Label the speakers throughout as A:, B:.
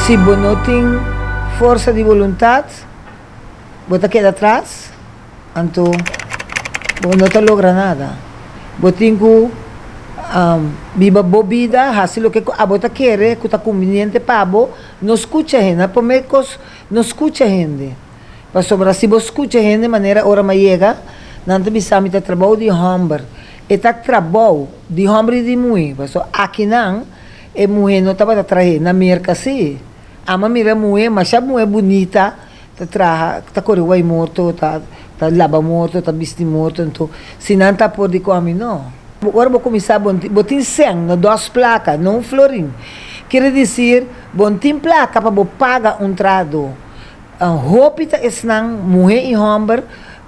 A: se você não tem força de vontade, você queda atrás, então você não logra nada. Você tem que viva boa vida, fazer o que você quer, que está conveniente para você, não escuta a gente, por meio não escuta a gente. Para sobrar, se você escuta a gente de maneira hora mais chega, não tem que trabalho de homem. E tá trabalho de homem e de mulher. Aqui não, a mulher não estava atrás, na América sim. A mira mulher, mas a mulher bonita, tá correndo aí morto, tá lava morto, tá vestido morto, então, se não tá por de comer, não. Agora vou começar, botar 100, 2 placas, não um florim. Quer dizer, botar placa para pagar um trado. Roupa é mulher e homem,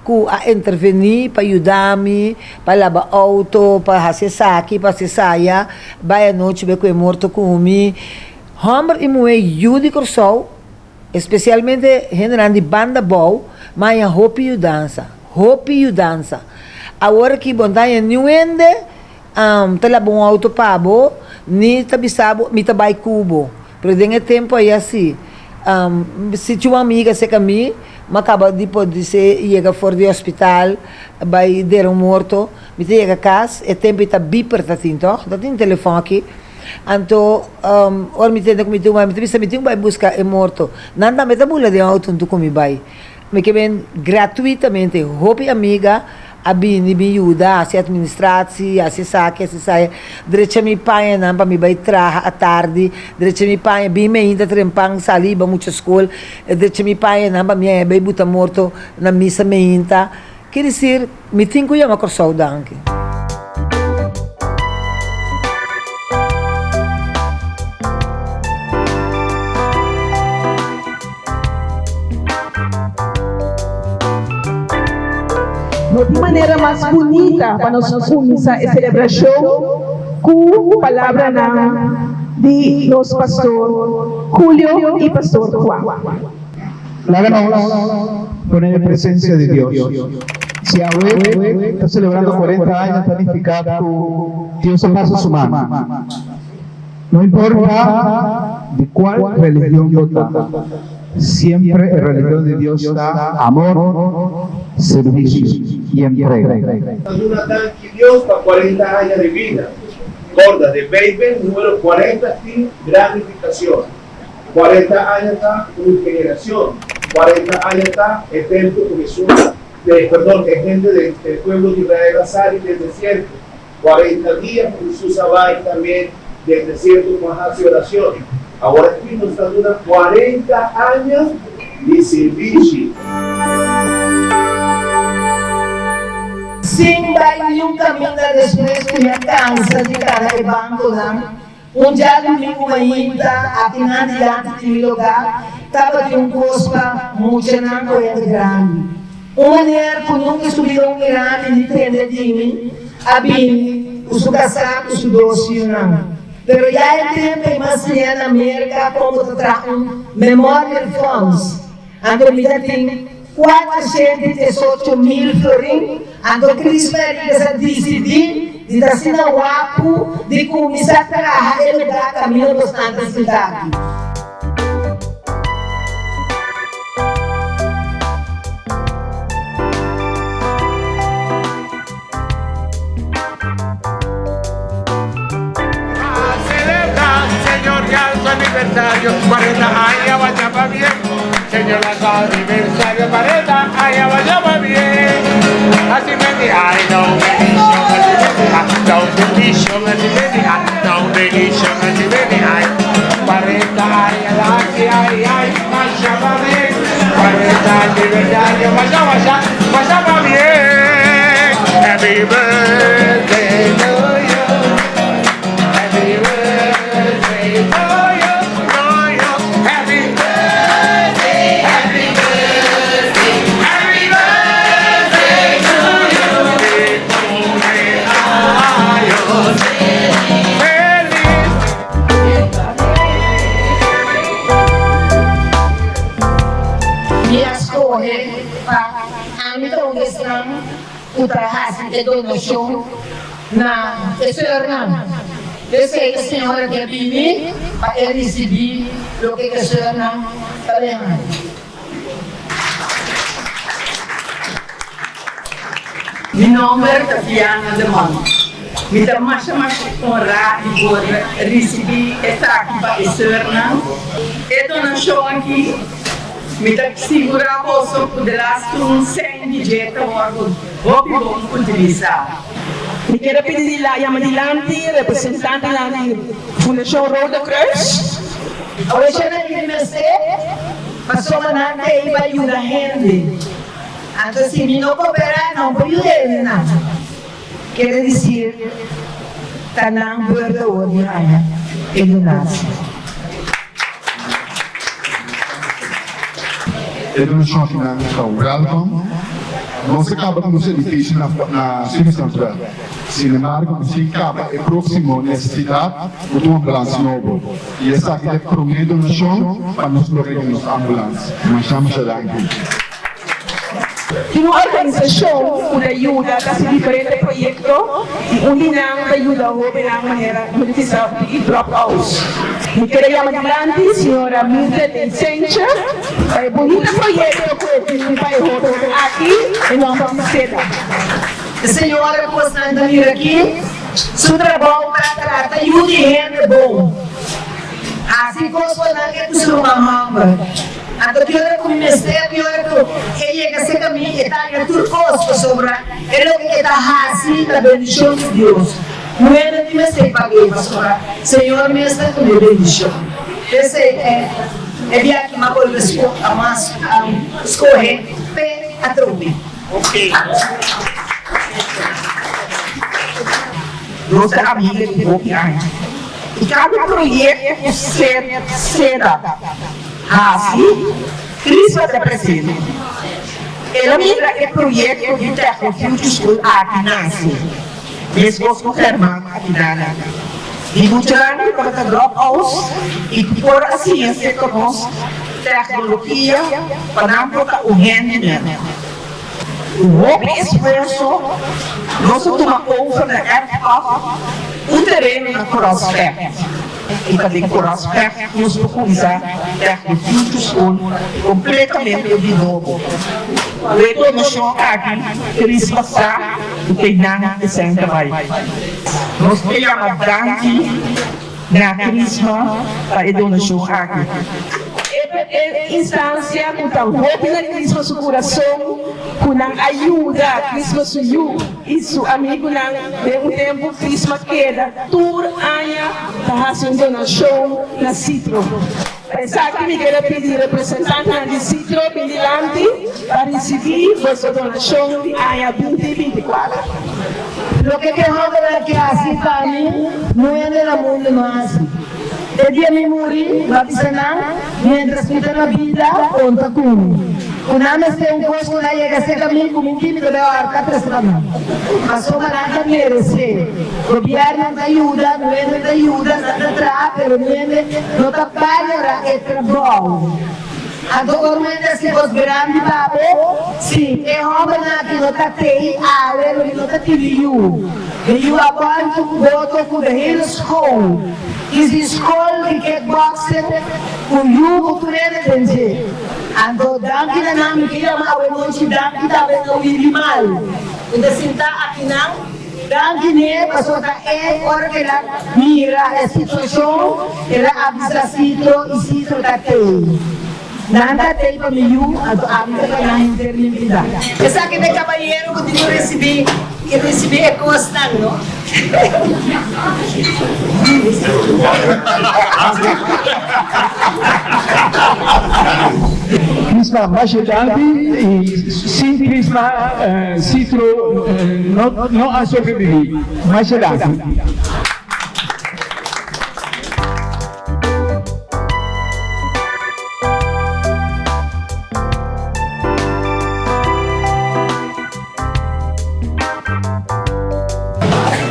A: que intervenir para ajudar-me, para lavar auto, para fazer saque, para fazer saia, vai à noite ver que é morto comigo. Homem e mulher ajudam o sol, especialmente gente de banda boa, mas a roupa e dança. Roupa e dança. Agora que bondade não ende, tá lá bom auto para bo, nem tá bisabo, me tá vai cubo. Pero tem tempo aí assim. Se tinha uma amiga se caminha, mas acaba depois de ser chega fora do hospital, vai dar morto, me chega a casa, é tempo está biper tá tinto, tá tem telefone aqui. Então, ora me tenta comigo, me tem vai buscar é morto. Nada me tá bula de auto tu comi vai. Me que vem gratuitamente, roupa amiga, a bini me ajuda, a se administração, a se saque, a se saia. Direito me pai não para me vai trabalhar à tarde, direito me pai bem me ainda trempang saliba muita escola, direito me pai não para me vai botar morto na missa me ainda. Quer dizer, me tenho que chamar corso danke.
B: De maneira mais bonita para nós começar a celebração com a palavra de nosso pastor Julio e pastor Juan.
C: Háganos poner en presencia de Dios. Si Abel está celebrando 40 años planificado, Dios pasa su mano. No importa de cuál religión vota. Siempre en religión de Dios está amor, servicio y entrega.
D: Jonathan que Dios para 40 años de vida. Gorda de baby, número 40, sin gratificación. 40 años está una generación. 40 años está el templo que Jesús, el gente del pueblo de Israel a salir del desierto. 40 días Jesús va también del desierto con hace oración. Agora aqui nos está dando 40 anos de serviço.
A: Sim, vai nenhum caminho da desprezo que me cansa de cara de banco, não. Dia domingo ainda, aqui na diante de lugar, estava de cospa, muito não correndo grande. Uma mulher que nunca subiu grande de tenda de mim, a bim, os casaco, os doce, não. Pero ya el tiempo más allá en América, como trajo memória de fondos. Ando me tem 418.000 florins. Ando Cristo vai decidir de dar sina guapo, de começar a trabalhar e mudar caminho dos tantas cidades.
E: Aniversario, 40 años vaya pa' bien. Señor, aniversario, 40 años vaya pa' bien. Así me di, ay, no bendición, así me di, no bendición, así me di, ay. 40 años, ay, vaya pa' bien. 40 aniversario, vaya pa' bien. Happy birthday to you. Happy birthday to you.
A: O trabalho de donação na tesoura
F: Esse senhora que vive vai receber o que a senhora não está vendo. Meu nome é Tatiana de Mão. Me dá mais honra e por receber esta aqui para a senhora. E donação aqui me dá segurar o bolso de lá com 100 dijetos ou bom utilizar.
B: Me quero pedir lá, adelante, representante da Fundação Roda Cruz.
F: Hoje eu não passou uma nata e vai ajudar a gente. Então, se não cooperar, não vai ajudar nada. Quer dizer, está na verdade, e do nasce.
C: É uma chance na welcome. Não se acaba com os edifícios na Cine Central. Sin embargo, se acaba a próxima necessidade de uma ambulância nova. E essa aqui é a primeira donação para nos locais ambulância. Mas estamos a dar aqui.
B: Tem uma organização que ajuda a diferentes projetos e unidade ajuda a operar de maneira monetizada e drop-outs. Me quero chamar adelante, senhora Mildred Licença, é bonito projeto que vai aqui em nossa cidade.
F: A senhora gostando de vir aqui, seu trabalho para tratar ajuda de gente bom. Assim gostando que tu se não amava. Então, que hora que ministério, que hora que ele se caminha, está em turcos para sobrar, é o que está assim, da bendição de Deus. Não é de ministério para quem vai sobrar, Senhor, ministério com a bendição. Esse é viagem que uma coisa escorrer, pé a trombe. Ok.
B: Nossa amiga de Boquianha. E cada projeto será assim, Cristo é presente. Ela mira o projeto de terra Future School aqui nasce. Mesmo com a irmã aqui na e muitos para drop-outs e por a ciência conosco, tecnologia, para não colocar o rendimento. O esforço, nós tomamos conta da época, o terreno na CrossFit. E cadê CrossFit? Nós vamos usar a Future School completamente de novo. O no show aqui, que eles passaram, o que não é sempre vai. Nós temos Dante na Crisma para o no show aqui. Instância com tal roupa na Crisma seu coração, com a ajuda, Crisma suyu, isso amigo na de tempo Crisma queda, tour aia, para fazendo donação na Citro. Pensar que me quero pedir representante de Citro Bililante para receber vossa donação de aia 2024.
F: Lo que queremos ver que así para mí no es de la mundo más. El día me morí, va a pisar, mientras que la vida, conta con. Una vez que un costo la llega a ser también como un químico de arca tres semanas. Pasó para que merece. Gobierno te ayuda, gobierno te ayuda, nada atrás, pero viene, no te paga el trabajo. Anteriormente se fosse grande papo, sim, é homem que não está tem, ele não está viu. Viu a quanto botou com a Hill School. Is escola de kickboxing, o yugo turene denje. Ando danki na nami kira ma awe monchi danki da be no wili mal. Unda sinta aqui não, danki ne pasota hora que ela mira a situação, ela avisa Citro e Citro tá tem. Nada tem para mim, a minha para a interlimidade. Essa aqui é cavalheiro que eu recebi é constante, não?
C: Crisma mais chegante e sem Crisma, Citro não há sobrevivido. Mais chegante.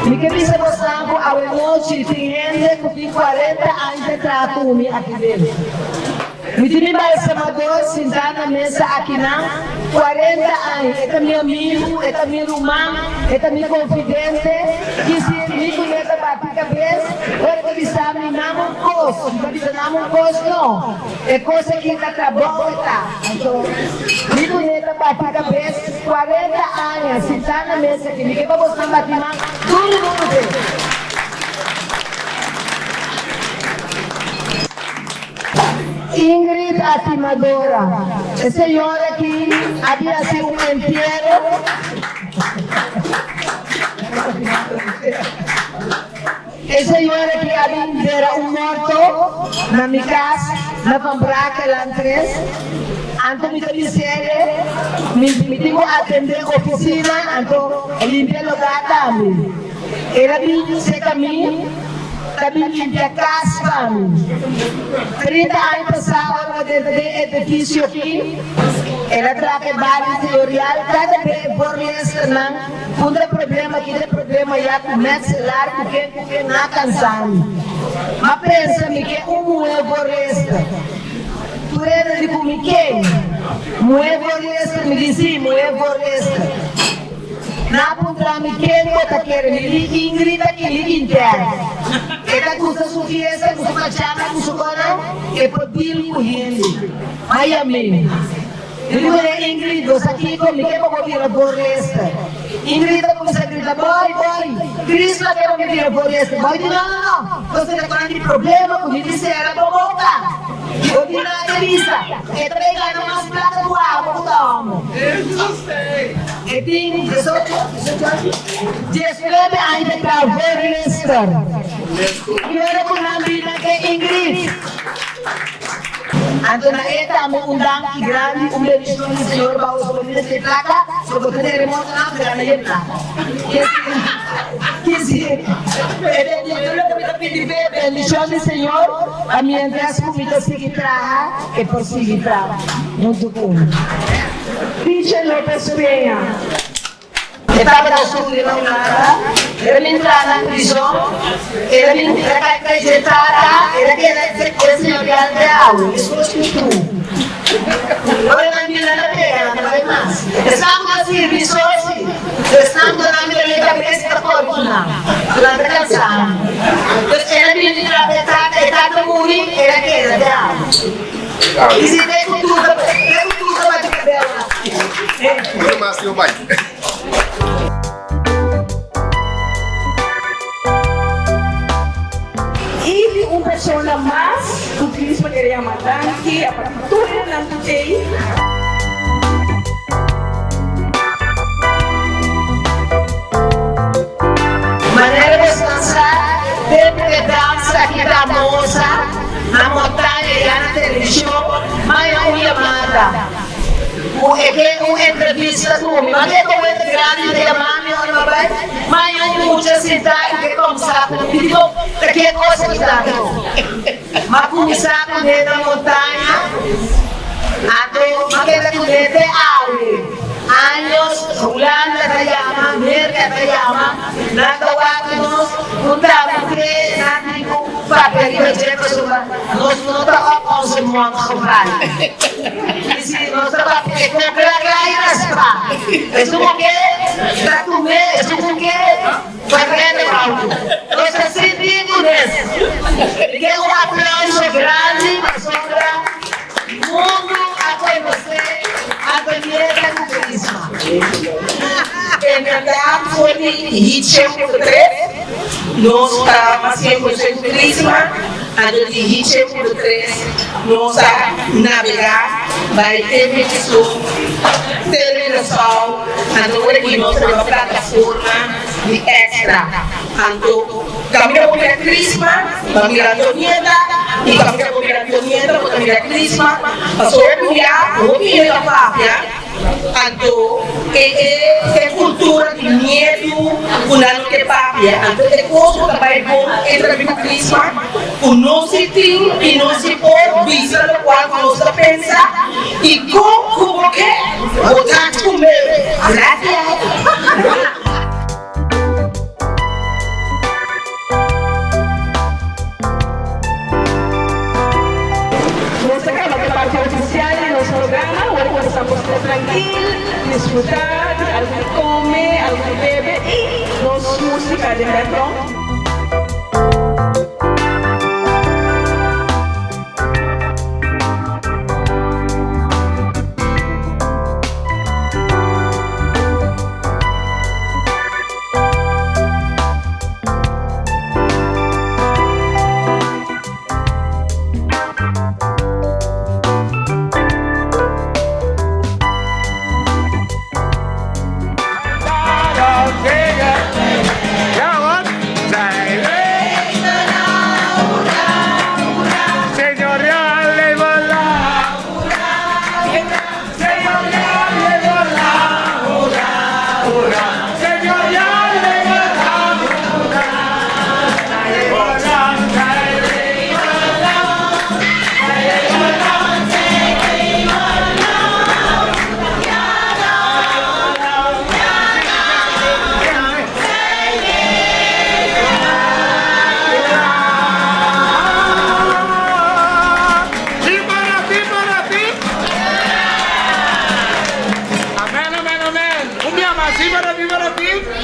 F: E que diz você, a noite tem gente que tem 40 anos de trato aqui dentro. Mi time balsamador sentar na mesa aqui na 40 anos. Este é meu amigo, este é meu irmão, este é meu confidente. Que se me conhece bater cabeça, agora que está me dando um curso. Não está dando um curso, não. É coisa que está trabalhando, tá? Então, me conhece bater cabeça, 40 anos, sentar na mesa aqui. Ninguém vai mostrar bater mão, todo mundo vê. Ingrid Atimadora, a senhora que havia sido um enterro. A senhora que havia um morto na minha casa, na Pambraca, lá atrás. Antes me dizer, me tenho a atender a oficina, então limpar o lugar também. Ela me disse caminho. Também limpar a casa. 30 anos passados dentro do edifício aqui. Ela trabalha base teorial, cada vez por esse não. Quando é problema, que é problema, já começa a lá, porque não está cansado. Mas pensa-me que é por esse. Por ele de comiquei. Moe por esse, me disse, moe por esse. Na punta me quero botar quero me Ingrid aqui lhe interna. Ela custa sua fiesta, custa machada, custa cona, é por bil correndo. Miami. Digo Ingrid, você aqui comigo que vou vir a borresta. Ingrid começa a gritar, boy, Cristo quer me vir a borresta. Boy, não. Você está com problema, como disse ela, vou voltar. Vou vir na Elisa. É pegar umas placas do água, vou dar uma. E tem, descreve ainda para a borresta. E era com a vida que Ingrid. Antona eta mo undang grande beneficio do Senhor para os famílias de placa, sobre o terremoto na grande placa. Que se eu pedir bendição do Senhor, a minha entrada comida seguir trabalhar e por seguir trabalhar. Muito bom.
B: Richard Lopez Peña.
F: Estava na sua nada, era me entrar na prisão, era me acreditar, era que era senhorial de água, isso foi tudo. Agora na minha terra, não vai mais. Estamos assim, resources, estamos na minha cabeça da fortuna, durante a canção. Era me entrar na etapa morir, era que era de água. E se tem tudo vai ficar bela.
E: Muito mais, meu pai.
B: E uma pessoa mais, o Cristo queria matar, que a partitura não tem.
F: Maneira de dançar, tempo de dança aqui da moça, na montanha e na televisão, mas é uma chamada. Uma entrevista comigo, mas é como é grande de mami ou não vai, mas é muita cidade que começar comigo, que é coisa que dá. Mas começar com ele na montanha, mas que com ele é aule. Años, Holanda te llama, América te llama, nada guardamos, un trabajo que nadie papel y billete suba, no trabajamos en modo global. Y si no trabajamos, es como que la calle raspa, es como que para comer, es como que para ver el auto. Entonces, sí, digo eso. Que un aplauso grande para sobra, mundo a conocer. En verdad fue de Hitchem 3, nós estávamos 100% Crisma, a de Hitchem 3, nós a navegar, vai ter medição, televisão, então aqui nós temos uma plataforma de extra, então caminha por a Crisma, caminha a Antonieta, e caminha por a Antonieta, caminha a Crisma, passou a criar, o que é a Fábia. Então, é cultura de medo, o ano que papia. Então, é coisa que vai bom entre a vida cristã, o não se tem e não se pode vista no qual nós pensa e como que botar comer. Graças.
B: para você tranquilo, desfrutar de algo que come, algo que bebe e nos música de metro.
E: Así para ti, para ti.